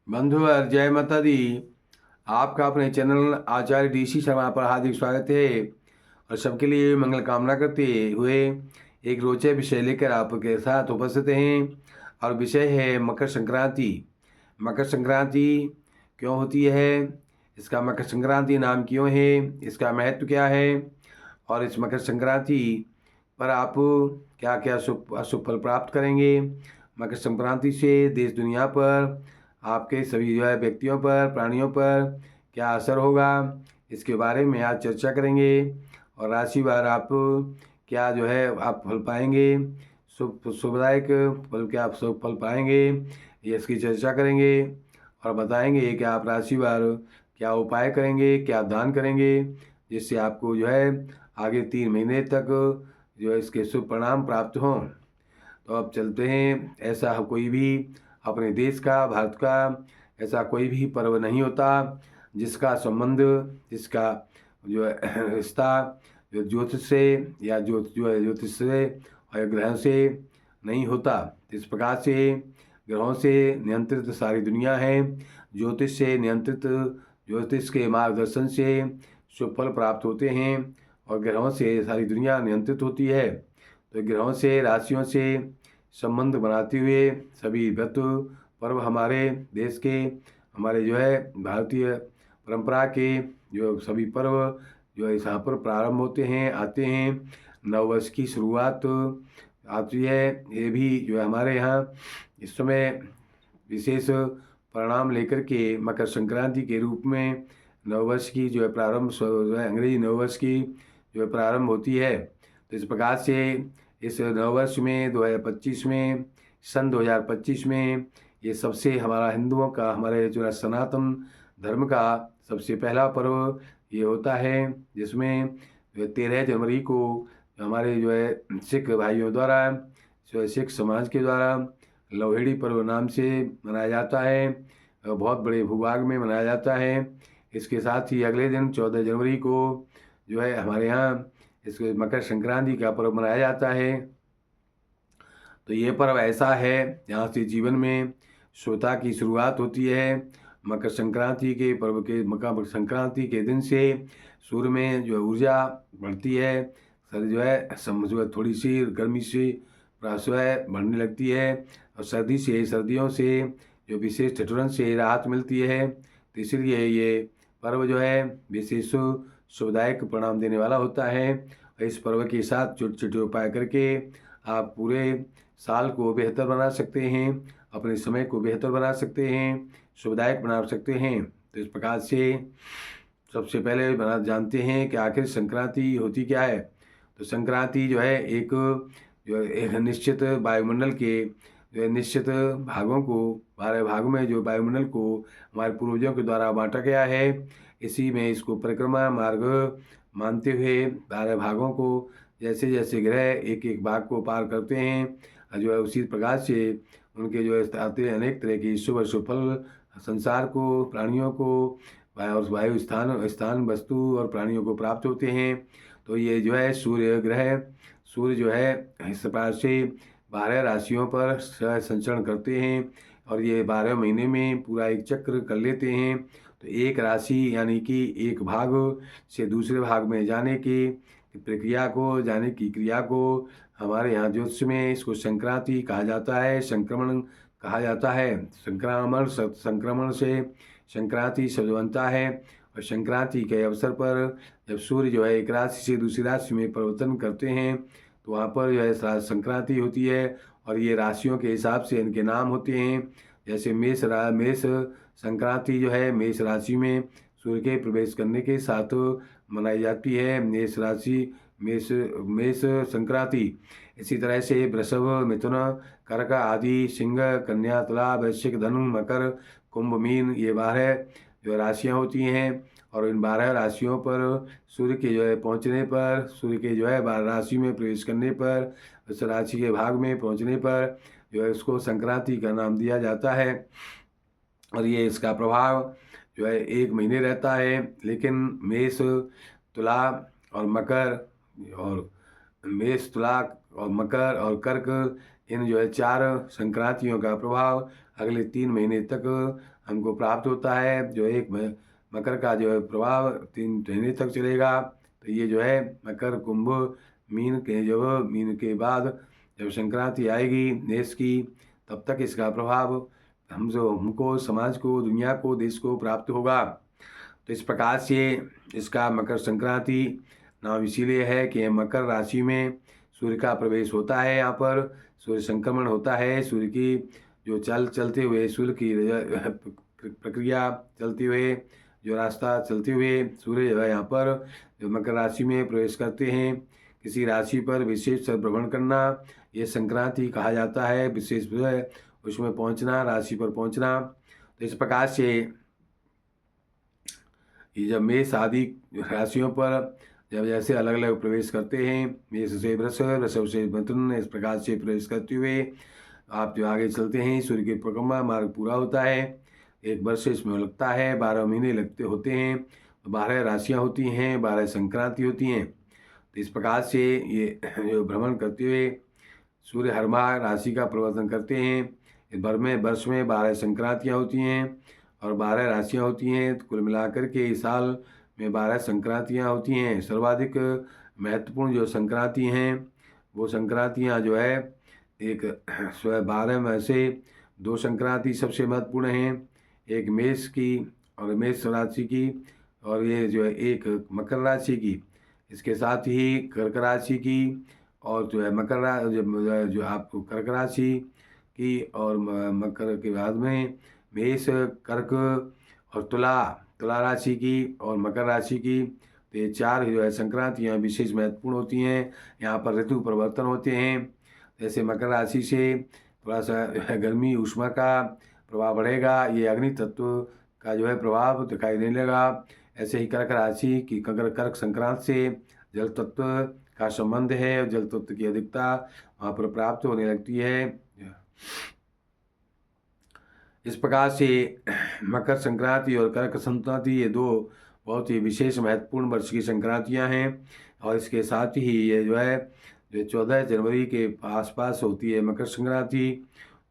बंधुवर जय माता दी। आपका अपने चैनल आचार्य डीसी शर्मा पर हार्दिक स्वागत है और सबके लिए मंगल कामना करते हुए एक रोचक विषय लेकर आपके साथ उपस्थित हैं। और विषय है मकर संक्रांति। मकर संक्रांति क्यों होती है, इसका मकर संक्रांति नाम क्यों है, इसका महत्व क्या है और इस मकर संक्रांति पर आप क्या क्या शुभ अशुभ फल प्राप्त करेंगे। मकर संक्रांति से देश दुनिया पर, आपके सभी व्यक्तियों पर, प्राणियों पर क्या असर होगा, इसके बारे में आज चर्चा करेंगे। और राशिवार आप क्या आप फल पाएंगे, शुभदायक फल क्या आप शुभ फल पाएंगे, ये इसकी चर्चा करेंगे। और बताएंगे कि आप राशिवार क्या उपाय करेंगे, क्या दान करेंगे, जिससे आपको आगे 3 महीने तक इसके शुभ परिणाम प्राप्त हों। तो अब चलते हैं। ऐसा कोई भी अपने देश का, भारत का ऐसा कोई भी पर्व नहीं होता जिसका संबंध, जिसका रिश्ता ज्योतिष से या ज्योतिष से और ग्रहों से नहीं होता। इस प्रकार से ग्रहों से नियंत्रित सारी दुनिया है, ज्योतिष से नियंत्रित, ज्योतिष के मार्गदर्शन से शुभ फल प्राप्त होते हैं और ग्रहों से सारी दुनिया नियंत्रित होती है। तो ग्रहों से, राशियों से संबंध बनाते हुए सभी व्रत पर्व हमारे देश के, हमारे भारतीय परंपरा के सभी पर्व यहाँ पर प्रारंभ होते हैं, आते हैं। नववर्ष की शुरुआत आती है। ये भी हमारे यहाँ इस समय विशेष परिणाम लेकर के मकर संक्रांति के रूप में नववर्ष की प्रारंभ, अंग्रेजी नववर्ष की प्रारंभ होती है। तो इस प्रकार से इस नववर्ष में 2025 में, सन 2025 में ये सबसे हमारा हिंदुओं का, हमारे सनातन धर्म का सबसे पहला पर्व ये होता है, जिसमें 13 जनवरी को हमारे सिख भाइयों द्वारा, सिख समाज के द्वारा लोहड़ी पर्व नाम से मनाया जाता है। बहुत बड़े भूभाग में मनाया जाता है। इसके साथ ही अगले दिन 14 जनवरी को हमारे यहाँ इसको मकर संक्रांति का पर्व मनाया जाता है। तो ये पर्व ऐसा है यहाँ से जीवन में शुभता की शुरुआत होती है। मकर संक्रांति के पर्व के, मकर संक्रांति के दिन से सूर्य में ऊर्जा बढ़ती है। सर थोड़ी सी गर्मी से बढ़ने लगती है और सर्दियों से विशेष ठिठुरन से राहत मिलती है। तो इसलिए ये पर्व विशेष शुभदायक परिणाम देने वाला होता है। और इस पर्व के साथ छोटे छोटे उपाय करके आप पूरे साल को बेहतर बना सकते हैं, अपने समय को बेहतर बना सकते हैं, शुभदायक बना सकते हैं। तो इस प्रकार से सबसे पहले जानते हैं कि आखिर संक्रांति होती क्या है। तो संक्रांति एक निश्चित वायुमंडल के निश्चित भागों को, 12 भागों में वायुमंडल को हमारे पूर्वजों के द्वारा बांटा गया है। इसी में इसको परिक्रमा मार्ग मानते हुए 12 भागों को, जैसे जैसे ग्रह एक एक भाग को पार करते हैं, उसी प्रकार से उनके आते हैं अनेक तरह की शुभ अशुभ फल संसार को, प्राणियों को, वायु स्थान वस्तु और प्राणियों को प्राप्त होते हैं। तो ये सूर्य ग्रह, सूर्य इस प्रकार से 12 राशियों पर संचरण करते हैं और ये 12 महीने में पूरा एक चक्र कर लेते हैं। तो एक राशि यानी कि एक भाग से दूसरे भाग में जाने की प्रक्रिया को, जाने की क्रिया को हमारे यहाँ ज्योतिष में इसको संक्रांति कहा जाता है, संक्रमण कहा जाता है। संक्रमण से संक्रांति शब्द बनता है। और संक्रांति के अवसर पर जब सूर्य एक राशि से दूसरी राशि में परिवर्तन करते हैं तो वहाँ पर संक्रांति होती है। और ये राशियों के हिसाब से इनके नाम होते हैं। जैसे मेष संक्रांति मेष राशि में सूर्य के प्रवेश करने के साथ मनाई जाती है, मेष राशि मेष संक्रांति। इसी तरह से वृषभ, मिथुन, कर्क आदि, सिंह, कन्या, तुला, वृश्चिक, धनु, मकर, कुंभ, मीन, ये 12 राशियाँ होती हैं। और इन 12 राशियों पर सूर्य के पहुँचने पर, सूर्य के 12 राशि में प्रवेश करने पर, उस राशि के भाग में पहुँचने पर इसको संक्रांति का नाम दिया जाता है। और ये इसका प्रभाव 1 महीने रहता है। लेकिन मेष, तुला और मकर और मेष, तुला और मकर और कर्क, इन 4 संक्रांतियों का प्रभाव अगले 3 महीने तक हमको प्राप्त होता है। जो एक मकर का जो है प्रभाव 3 महीने तक चलेगा। तो ये जो है मकर, कुंभ, मीन के बाद जब संक्रांति आएगी मेष की, तब तक इसका प्रभाव हमको, समाज को, दुनिया को, देश को प्राप्त होगा। तो इस प्रकार से इसका मकर संक्रांति नाम इसीलिए है कि मकर राशि में सूर्य का प्रवेश होता है। यहाँ पर सूर्य संक्रमण होता है। सूर्य की जो चलते हुए, सूर्य की प्रक्रिया चलते हुए, जो रास्ता चलते हुए सूर्य जो है यहाँ पर जो मकर राशि में प्रवेश करते हैं। किसी राशि पर विशेष भ्रमण करना ये संक्रांति कहा जाता है। विशेष उसमें पहुँचना, राशि पर पहुँचना। तो इस प्रकार से ये जब मेष आदि राशियों पर जब जैसे अलग अलग प्रवेश करते हैं, मेष से वृषभ, वृषभ से मिथुन, इस प्रकार से प्रवेश करते हुए आप जो आगे चलते हैं, सूर्य की परिक्रमा मार्ग पूरा होता है। 1 वर्ष इसमें लगता है, 12 महीने लगते होते हैं, 12 राशियाँ होती हैं, 12 संक्रांति होती हैं। तो इस प्रकार से ये जो भ्रमण करते हुए सूर्य हर माह राशि का परिवर्तन करते हैं। इस भर में वर्ष में 12 संक्रांतियाँ होती हैं और 12 राशियाँ होती हैं। तो कुल मिलाकर के इस साल में 12 संक्रांतियाँ होती हैं। सर्वाधिक महत्वपूर्ण जो संक्रांति हैं वो संक्रांतियाँ जो है एक 12 में से 2 संक्रांति सबसे महत्वपूर्ण हैं। एक मेष की और मेष राशि की, और ये जो है एक मकर राशि की। इसके साथ ही कर्क राशि की और जो है मकर जो आपको कर्क राशि की और मकर के बाद में मेष, कर्क और तुला राशि की और मकर राशि की। तो ये 4 जो है संक्रांतियाँ विशेष महत्वपूर्ण होती हैं। यहाँ पर ऋतु परिवर्तन होते हैं। जैसे मकर राशि से थोड़ा सा गर्मी ऊष्मा का प्रभाव बढ़ेगा, ये अग्नि तत्व का जो है प्रभाव दिखाई देने लगा। ऐसे ही कर्क राशि की कर्क संक्रांति से जल तत्व का संबंध है और जल तत्व की अधिकता वहाँ पर प्राप्त होने लगती है। इस प्रकार से मकर संक्रांति और कर्क संक्रांति ये 2 बहुत ही विशेष महत्वपूर्ण वर्ष की संक्रांतियाँ हैं। और इसके साथ ही ये जो है जो 14 जनवरी के आसपास होती है मकर संक्रांति,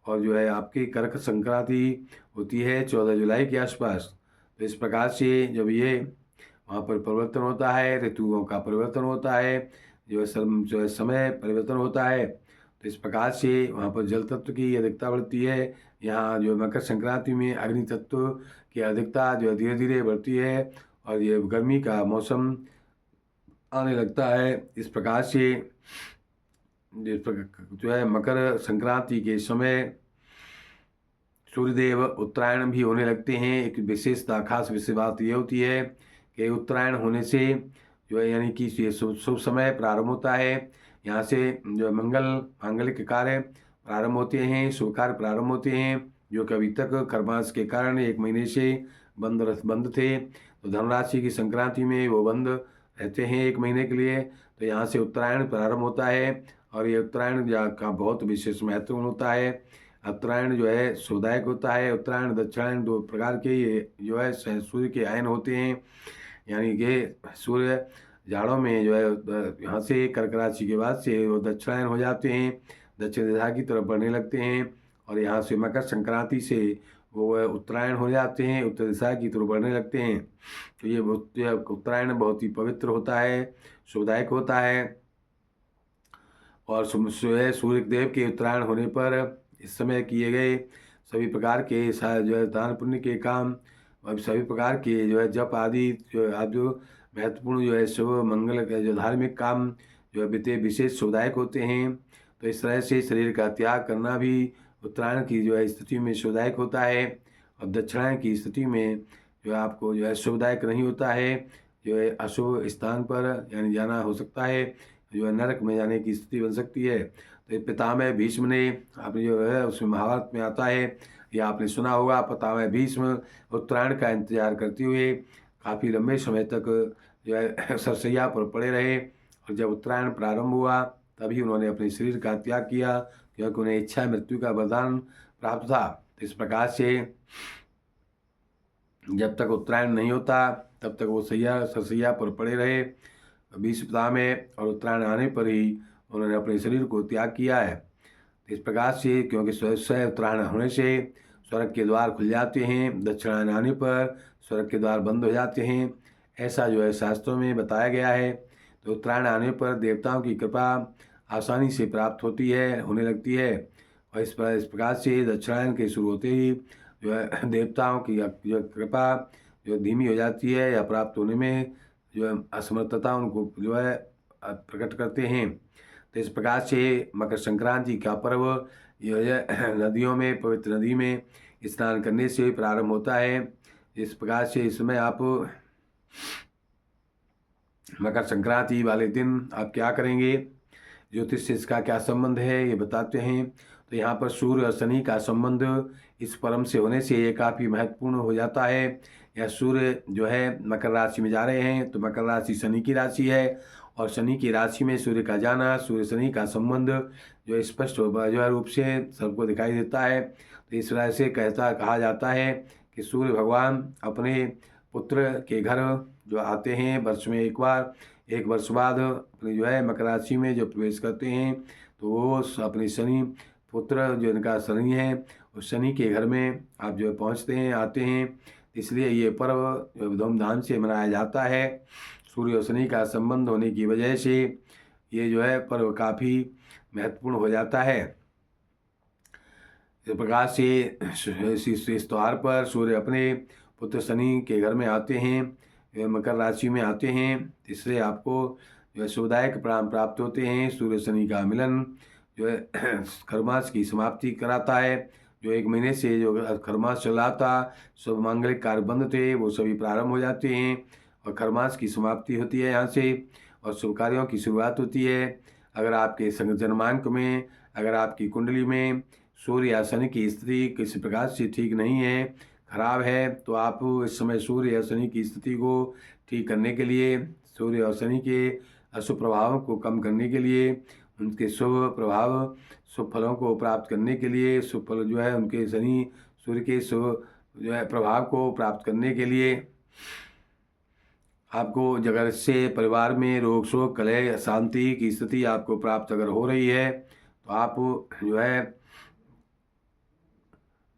और जो है आपकी कर्क संक्रांति होती है 14 जुलाई के आसपास। तो इस प्रकार से जब ये वहाँ पर परिवर्तन होता है, ऋतुओं का परिवर्तन होता है, जो है समय परिवर्तन होता है, तो इस प्रकार से वहाँ पर जल तत्व की अधिकता बढ़ती है। यहाँ जो मकर संक्रांति में अग्नि तत्व की अधिकता जो है धीरे धीरे बढ़ती है और ये गर्मी का मौसम आने लगता है। इस प्रकार से जो है मकर संक्रांति के समय सूर्यदेव उत्तरायण भी होने लगते हैं। एक विशेषता, खास विशेष बात ये होती है कि उत्तरायण होने से जो है यानी कि ये शुभ समय प्रारंभ होता है। यहाँ से जो मांगलिक कार्य प्रारंभ होते हैं, शुभ कार्य प्रारंभ होते हैं, जो कि अभी तक खरमास के कारण 1 महीने से बंद थे। तो धनराशि की संक्रांति में वो बंद रहते हैं 1 महीने के लिए। तो यहाँ से उत्तरायण प्रारंभ होता है और ये उत्तरायण का बहुत विशेष महत्वपूर्ण होता है। उत्तरायण जो है शुभदायक होता है। उत्तरायण दक्षिणायन 2 प्रकार के ये जो है सूर्य के आयन होते हैं। यानी कि सूर्य जाड़ों में जो है यहाँ से कर्क राशि के बाद से वो दक्षिणायन हो जाते हैं, दक्षिण दिशा की तरफ बढ़ने लगते हैं, और यहाँ से मकर संक्रांति से वो उत्तरायण हो जाते हैं, उत्तर दिशा की तरफ बढ़ने लगते हैं। तो ये उत्तरायण बहुत ही पवित्र होता है, शुभदायक होता है। और सूर्य देव के उत्तरायण होने पर इस समय किए गए सभी प्रकार के जो है दान पुण्य के काम और सभी प्रकार के जो है जप आदि जो महत्वपूर्ण जो है शुभ मंगल के जो धार्मिक काम जो है विशेष शुभदायक होते हैं। तो इस तरह से शरीर का त्याग करना भी उत्तरायण की जो है स्थिति में शुभदायक होता है, और दक्षिणायन की स्थिति में जो है आपको जो है शुभदायक नहीं होता है, जो है अशुभ स्थान पर यानी जाना हो सकता है, जो है नरक में जाने की स्थिति बन सकती है। तो पितामह भीष्म ने आपने जो है उसमें महाभारत में आता है, या आपने सुना होगा, पितामह भीष्म उत्तरायण का इंतजार करते हुए काफ़ी लंबे समय तक जो है सरसैया पर पड़े रहे, और जब उत्तरायण प्रारंभ हुआ तभी उन्होंने अपने शरीर का त्याग किया, क्योंकि उन्हें इच्छा मृत्यु का वरदान प्राप्त था। तो इस प्रकार से जब तक उत्तरायण नहीं होता तब तक वो सरसैया पर पड़े रहे। भीष्म पितामह और उत्तरायण आने पर ही उन्होंने अपने शरीर को त्याग किया है। इस प्रकार से क्योंकि स्वयं उत्तरायण होने से स्वर्ग के द्वार खुल जाते हैं, दक्षिणायन आने पर स्वर्ग के द्वार बंद हो जाते हैं, ऐसा जो है शास्त्रों में बताया गया है। तो उत्तरायण आने पर देवताओं की कृपा आसानी से प्राप्त होती है, होने लगती है। और इस प्रकार से दक्षिणायन के शुरू होते ही जो है देवताओं की जो कृपा जो धीमी हो जाती है या प्राप्त होने में जो है असमर्थता उनको जो है प्रकट करते हैं। तो इस प्रकार से मकर संक्रांति का पर्व जो है नदियों में, पवित्र नदी में स्नान करने से प्रारंभ होता है। इस प्रकार से इसमें आप मकर संक्रांति वाले दिन आप क्या करेंगे, ज्योतिष से इसका क्या संबंध है ये बताते हैं। तो यहाँ पर सूर्य और शनि का संबंध इस पर्व से होने से ये काफ़ी महत्वपूर्ण हो जाता है। यह सूर्य जो है मकर राशि में जा रहे हैं, तो मकर राशि शनि की राशि है और शनि की राशि में सूर्य का जाना, सूर्य शनि का संबंध जो स्पष्ट जो है रूप से सबको दिखाई देता है। तो इस वजह से कहा जाता है कि सूर्य भगवान अपने पुत्र के घर जो आते हैं वर्ष में एक बार, एक वर्ष बाद अपनी जो है मकर राशि में जो प्रवेश करते हैं, तो वो अपने शनि पुत्र जो इनका शनि है उस शनि के घर में आप जो पहुंचते हैं, आते हैं। इसलिए ये पर्व धूमधाम से मनाया जाता है। सूर्य और शनि का संबंध होने की वजह से ये जो है पर्व काफ़ी महत्वपूर्ण हो जाता है। इस प्रकार से इस त्यौहार पर सूर्य अपने पुत्र शनि के घर में आते हैं, मकर राशि में आते हैं, इससे आपको जो है शुभदायक परिणाम प्राप्त होते हैं। सूर्य शनि का मिलन जो है खरमास की समाप्ति कराता है। जो एक महीने से जो खरमास चल रहा था, शुभ मांगलिक कार्य बंद थे, वो सभी प्रारंभ हो जाते हैं और खरमास की समाप्ति होती है यहाँ से और शुभ कार्यों की शुरुआत होती है। अगर आपके जन्मांक में, अगर आपकी कुंडली में सूर्य या शनि की स्थिति किसी प्रकार से ठीक नहीं है, खराब है, तो आप इस समय सूर्य या शनि की स्थिति को ठीक करने के लिए, सूर्य और शनि के अशुभ प्रभावों को कम करने के लिए, उनके शुभ प्रभाव शुभ फलों को प्राप्त करने के लिए, शुभ फल जो है उनके शनि सूर्य के शुभ जो है प्रभाव को प्राप्त करने के लिए आपको जगह से परिवार में रोग शोक कलह शांति की स्थिति आपको प्राप्त अगर हो रही है, तो आप जो है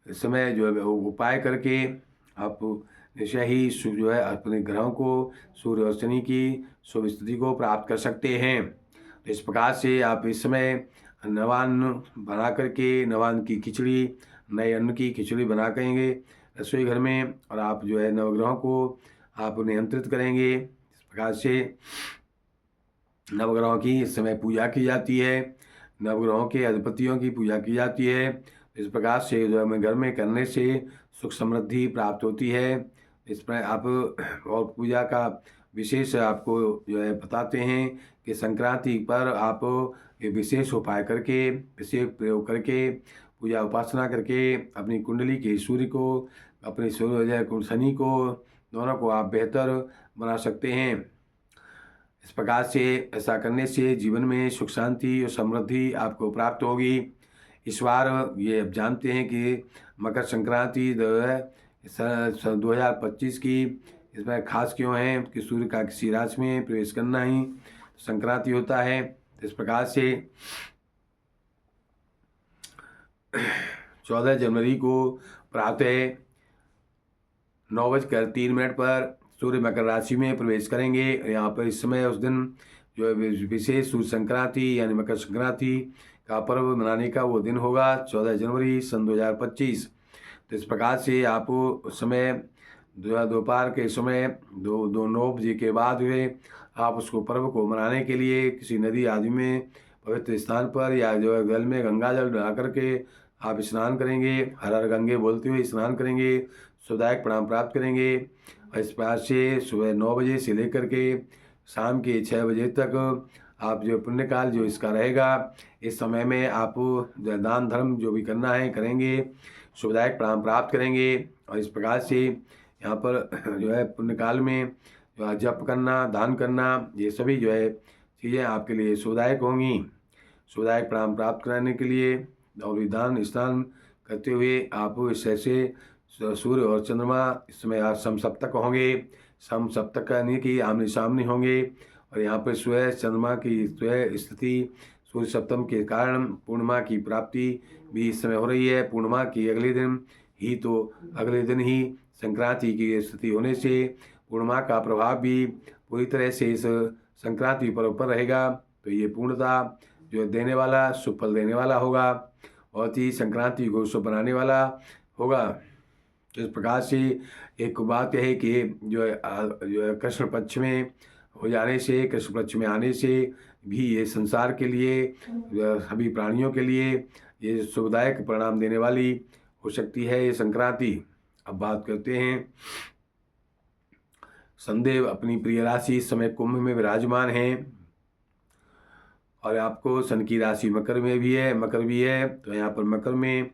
इस समय जो है उपाय करके आप निश्चय ही जो है अपने ग्रहों को सूर्य और शनि की शुभ स्थिति को प्राप्त कर सकते हैं। तो इस प्रकार से आप इस समय नवान्न बना करके, नवान्न की खिचड़ी, नए अन्न की खिचड़ी बना करेंगे रसोई घर में, और आप जो है नवग्रहों को आप नियंत्रित करेंगे। इस प्रकार से नवग्रहों की इस समय पूजा की जाती है, नवग्रहों के अधिपतियों की पूजा की जाती है। इस प्रकार से जो है घर में करने से सुख समृद्धि प्राप्त होती है। इस पर आप और पूजा का विशेष आपको जो है बताते हैं कि संक्रांति पर आप ये विशेष उपाय करके, विशेष प्रयोग करके, पूजा उपासना करके अपनी कुंडली के सूर्य को, अपने सूर्य शनि को, दोनों को आप बेहतर बना सकते हैं। इस प्रकार से ऐसा करने से जीवन में सुख शांति और समृद्धि आपको प्राप्त होगी। इस बार ये अब जानते हैं कि मकर संक्रांति 2025 की इसमें खास क्यों है कि सूर्य का किसी राशि में प्रवेश करना ही संक्रांति होता है। इस प्रकार से 14 जनवरी को प्रातः 9:03 पर सूर्य मकर राशि में प्रवेश करेंगे। यहाँ पर इस समय उस दिन जो है विशेष सूर्य संक्रांति यानी मकर संक्रांति का पर्व मनाने का वो दिन होगा, 14 जनवरी सन 2025। तो इस प्रकार से आप उस समय दोपहर के समय 9 बजे के बाद हुए आप उसको पर्व को मनाने के लिए किसी नदी आदि में पवित्र स्थान पर या जो है जल में गंगा जल बना करके आप स्नान करेंगे, हर हर गंगे बोलते हुए स्नान करेंगे, सुखदायक प्रणाम प्राप्त करेंगे। और इस प्रकार से सुबह 9 बजे से लेकर के शाम के 6 बजे तक आप जो पुण्यकाल जो इसका रहेगा, इस समय में आप दान धर्म जो भी करना है करेंगे, सुखदायक प्रणाम प्राप्त करेंगे। और इस प्रकार से यहाँ पर जो है पुण्यकाल में जो है जप करना, दान करना, ये सभी जो है चीज़ें आपके लिए सुखदायक होंगी। सुखदायक प्रणाम प्राप्त कराने के लिए और दान स्नान करते हुए आप इस ऐसे सूर्य और चंद्रमा इस समय आज समसप्तक होंगे। समसप्तक यानी कि आमने सामने होंगे और यहाँ पर स्वयं चंद्रमा की स्वयं स्थिति सूर्य सप्तम के कारण पूर्णिमा की प्राप्ति भी इस समय हो रही है। पूर्णिमा की अगले दिन ही तो अगले दिन ही संक्रांति की स्थिति होने से पूर्णिमा का प्रभाव भी पूरी तरह से इस संक्रांति पर्व पर रहेगा। तो ये पूर्णता जो देने वाला, शुभ फल देने वाला होगा, बहुत ही संक्रांति को शुभ बनाने वाला होगा। तो इस प्रकार से एक बात यह है कि जो है कृष्ण पक्ष में हो जाने से, कृष्ण पक्ष में आने से भी ये संसार के लिए, सभी प्राणियों के लिए ये सुखदायक परिणाम देने वाली हो सकती है ये संक्रांति। अब बात करते हैं, शनिदेव अपनी प्रिय राशि इस समय कुंभ में विराजमान हैं और आपको शनि की राशि मकर में भी है, मकर भी है। तो यहाँ पर मकर में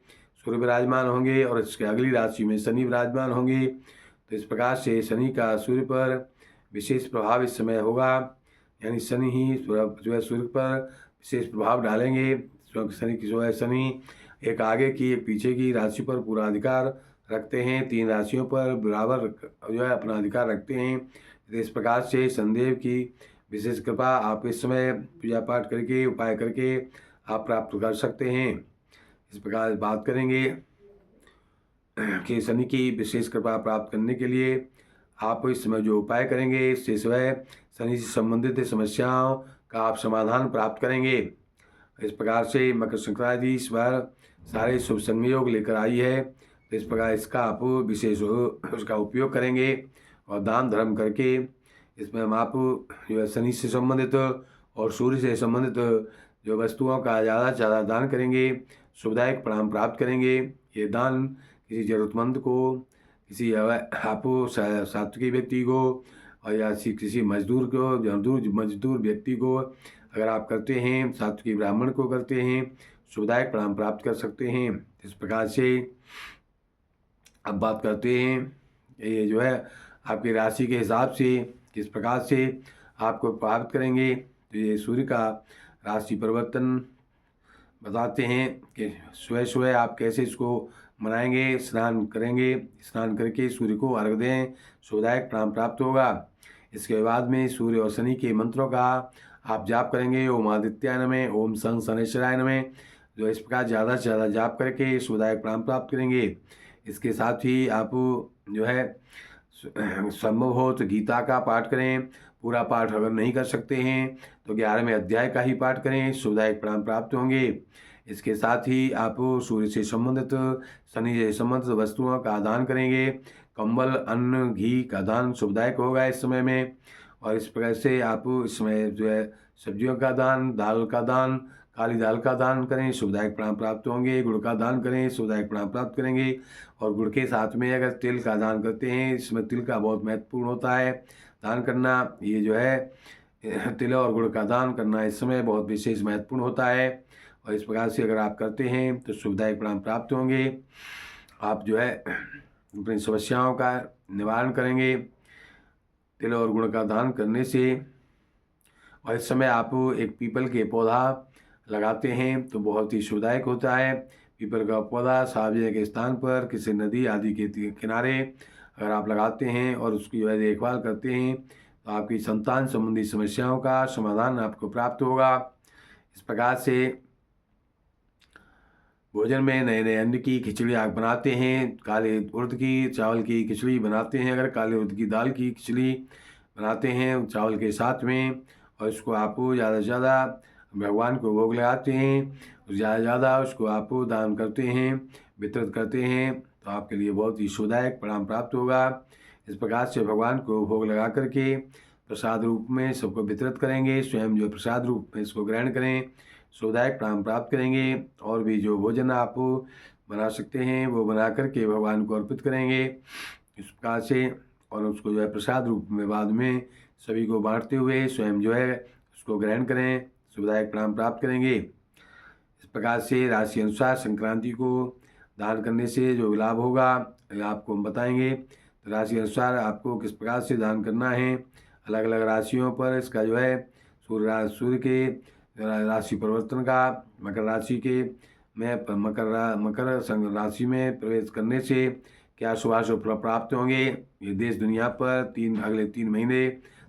सूर्य विराजमान होंगे और इसके अगली राशि में शनि विराजमान होंगे। तो इस प्रकार से शनि का सूर्य पर विशेष प्रभाव इस समय होगा, यानी शनि ही जो है सूर्य पर विशेष प्रभाव डालेंगे। शनि की जो है, शनि एक आगे की एक पीछे की राशि पर पूरा अधिकार रखते हैं, 3 राशियों पर बराबर जो है अपना अधिकार रखते हैं। तो इस प्रकार से शनिदेव की विशेष कृपा आप इस समय पूजा पाठ करके, उपाय करके आप प्राप्त कर सकते हैं। इस प्रकार बात करेंगे कि शनि की विशेष कृपा प्राप्त करने के लिए आप इस समय जो उपाय करेंगे, इससे स्वयं शनि से संबंधित समस्याओं का आप समाधान प्राप्त करेंगे। इस प्रकार से मकर संक्रांति इस बार सारे शुभ संयोग लेकर आई है। तो इस प्रकार इसका आप विशेष उसका उपयोग करेंगे और दान धर्म करके इसमें हम आप जो है शनि से संबंधित और सूर्य से संबंधित जो वस्तुओं का ज़्यादा से ज़्यादा दान करेंगे, शुभदायक परिणाम प्राप्त करेंगे। ये दान किसी ज़रूरतमंद को, किसी आप सात्विकी व्यक्ति को और या किसी मजदूर को, मजदूर व्यक्ति को अगर आप करते हैं, सात्विकी ब्राह्मण को करते हैं, शुभदायक परिणाम प्राप्त कर सकते हैं। इस प्रकार से अब बात करते हैं ये जो है आपकी राशि के हिसाब से किस प्रकार से आपको प्रभावित करेंगे। तो ये सूर्य का राशि परिवर्तन बताते हैं कि सुबह सुबह आप कैसे इसको मनाएंगे। स्नान करेंगे, स्नान करके सूर्य को अर्घ्य दें, शुभदायक परिणाम प्राप्त होगा। इसके बाद में सूर्य और शनि के मंत्रों का आप जाप करेंगे, ओम आदित्याय नमः, ओम सन शनैश्चराय नमः। जो इस प्रकार ज़्यादा से ज़्यादा जाप करके शुभदायक परिणाम प्राप्त करेंगे। इसके साथ ही आप जो है संभव हो तो गीता का पाठ करें। पूरा पाठ अगर नहीं कर सकते हैं तो 11वें अध्याय का ही पाठ करें, शुभदायक परिणाम प्राप्त होंगे। इसके साथ ही आप सूर्य से संबंधित, शनि से संबंधित वस्तुओं का दान करेंगे। कंबल, अन्न, घी का दान शुभदायक होगा इस समय में। और इस प्रकार से आप इसमें जो है सब्जियों का दान, दाल का दान, काली दाल का दान करें, शुभदायक परिणाम प्राप्त होंगे। गुड़ का दान करें, शुभदायक परिणाम प्राप्त करेंगे। और गुड़ के साथ में अगर तिल का दान करते हैं, इसमें तिल का बहुत महत्वपूर्ण होता है दान करना। ये जो है तिल और गुड़ का दान करना इस समय बहुत विशेष महत्वपूर्ण होता है। और इस प्रकार से अगर आप करते हैं तो शुभदायक परिणाम प्राप्त होंगे। आप जो है अपनी समस्याओं का निवारण करेंगे तिल और गुड़ का दान करने से। और इस समय आप एक पीपल के पौधा लगाते हैं तो बहुत ही शुभदायक होता है। पीपल का पौधा सार्वजनिक स्थान पर, किसी नदी आदि के किनारे अगर आप लगाते हैं और उसकी जो है देखभाल करते हैं तो आपकी संतान संबंधी समस्याओं का समाधान आपको प्राप्त होगा। इस प्रकार से भोजन में नए नए अन्न की खिचड़ी आप बनाते हैं, काले उड़द की, चावल की खिचड़ी बनाते हैं, अगर काले उड़द की दाल की खिचड़ी बनाते हैं चावल के साथ में, और इसको आप ज़्यादा से ज़्यादा भगवान को भोग लगाते हैं, ज़्यादा से ज़्यादा उसको आप दान करते हैं, वितरित करते हैं तो आपके लिए बहुत ही शुभदायक परिणाम प्राप्त होगा। इस प्रकार से भगवान को भोग लगा करके प्रसाद रूप में सबको वितरित करेंगे, स्वयं जो प्रसाद रूप में इसको ग्रहण करें, शुभदायक परिणाम प्राप्त करेंगे। और भी जो भोजन आप बना सकते हैं वो बना करके भगवान को अर्पित करेंगे इस प्रकार से, और उसको जो है प्रसाद रूप में बाद में सभी को बांटते हुए स्वयं जो है उसको ग्रहण करें, शुभदायक परिणाम प्राप्त करेंगे। इस प्रकार से राशि अनुसार संक्रांति को दान करने से जो लाभ होगा आपको हम बताएंगे। तो राशि अनुसार आपको किस प्रकार से दान करना है, अलग अलग राशियों पर इसका जो है सूर्य के राशि परिवर्तन का मकर राशि के में मकर राशि में प्रवेश करने से क्या शुभाशुभ प्राप्त होंगे, ये देश दुनिया पर अगले 3 महीने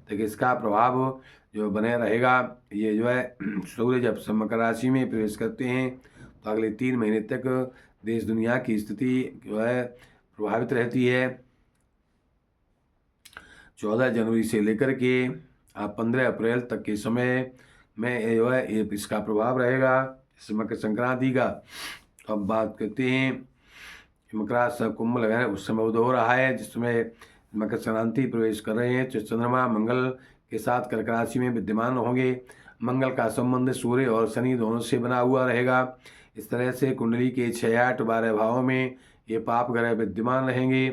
तक इसका प्रभाव जो बने रहेगा। ये जो है सूर्य जब मकर राशि में प्रवेश करते हैं तो अगले 3 महीने तक देश दुनिया की स्थिति जो है प्रभावित रहती है। 14 जनवरी से लेकर के 15 अप्रैल तक के समय में जो है इसका प्रभाव रहेगा इस मकर संक्रांति का। अब बात करते हैं मकर कुंभ लगा है उस समय उदय हो रहा है, जिसमें मकर संक्रांति प्रवेश कर रहे हैं। चंद्रमा मंगल के साथ कर्क राशि में विद्यमान होंगे। मंगल का संबंध सूर्य और शनि दोनों से बना हुआ रहेगा। इस तरह से कुंडली के 6, 8, 12 भावों में ये पाप ग्रह विद्यमान रहेंगे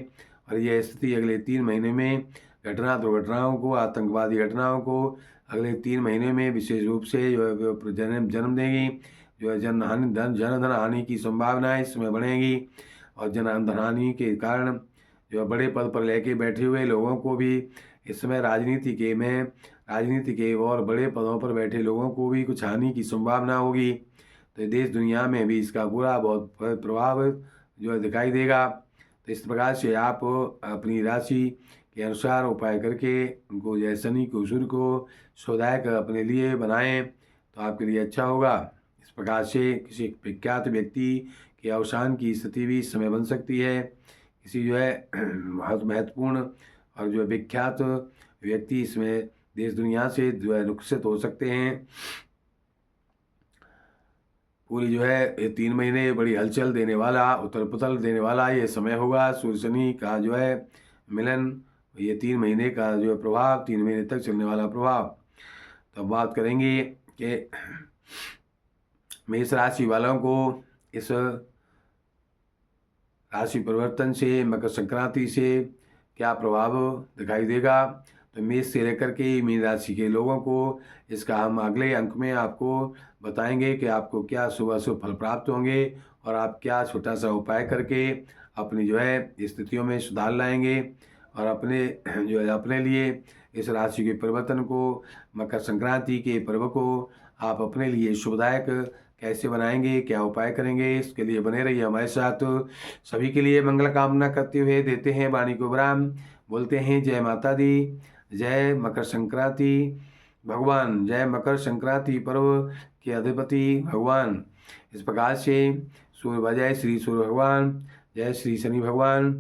और यह स्थिति अगले 3 महीने में दुर्घटनाओं को, आतंकवादी घटनाओं को अगले 3 महीने में विशेष रूप से जो है जन्म देगी। जो है जनधन हानि की संभावनाएं इसमें बढ़ेंगी और जनधन हानि के कारण जो बड़े पद पर लेके बैठे हुए लोगों को भी इस समय राजनीति के और बड़े पदों पर बैठे लोगों को भी कुछ हानि की संभावना होगी। तो देश दुनिया में भी इसका बुरा बहुत प्रभाव जो है दिखाई देगा। तो इस प्रकार से आप अपनी राशि के अनुसार उपाय करके उनको जय शनि को, सूर्य को सौदायक अपने लिए बनाएं तो आपके लिए अच्छा होगा। इस प्रकार से किसी विख्यात व्यक्ति के अवसान की स्थिति भी इस समय बन सकती है। किसी जो है बहुत महत्वपूर्ण और जो विख्यात व्यक्ति इसमें देश दुनिया से जो है रुखसत हो सकते हैं। पूरी जो है ये 3 महीने बड़ी हलचल देने वाला, उथल पुथल देने वाला ये समय होगा। सूर्य शनि का जो है मिलन, ये 3 महीने का जो है प्रभाव, 3 महीने तक चलने वाला प्रभाव। तो बात करेंगे कि मेष राशि वालों को इस राशि परिवर्तन से, मकर संक्रांति से क्या प्रभाव दिखाई देगा। तो मेष से लेकर के मीन राशि के लोगों को इसका हम अगले अंक में आपको बताएंगे कि आपको क्या शुभ अशुभ फल प्राप्त होंगे और आप क्या छोटा सा उपाय करके अपनी जो है स्थितियों में सुधार लाएंगे और अपने जो है अपने लिए इस राशि के परिवर्तन को, मकर संक्रांति के पर्व को आप अपने लिए शुभदायक कैसे बनाएंगे, क्या उपाय करेंगे, इसके लिए बने रहिए हमारे साथ। सभी के लिए मंगल कामना करते हुए देते हैं वाणी को विराम, बोलते हैं जय माता दी, जय मकर संक्रांति भगवान, जय मकर संक्रांति पर्व के अधिपति भगवान। इस प्रकार से सूर्य बजाय श्री सूर्य भगवान, जय श्री शनि भगवान।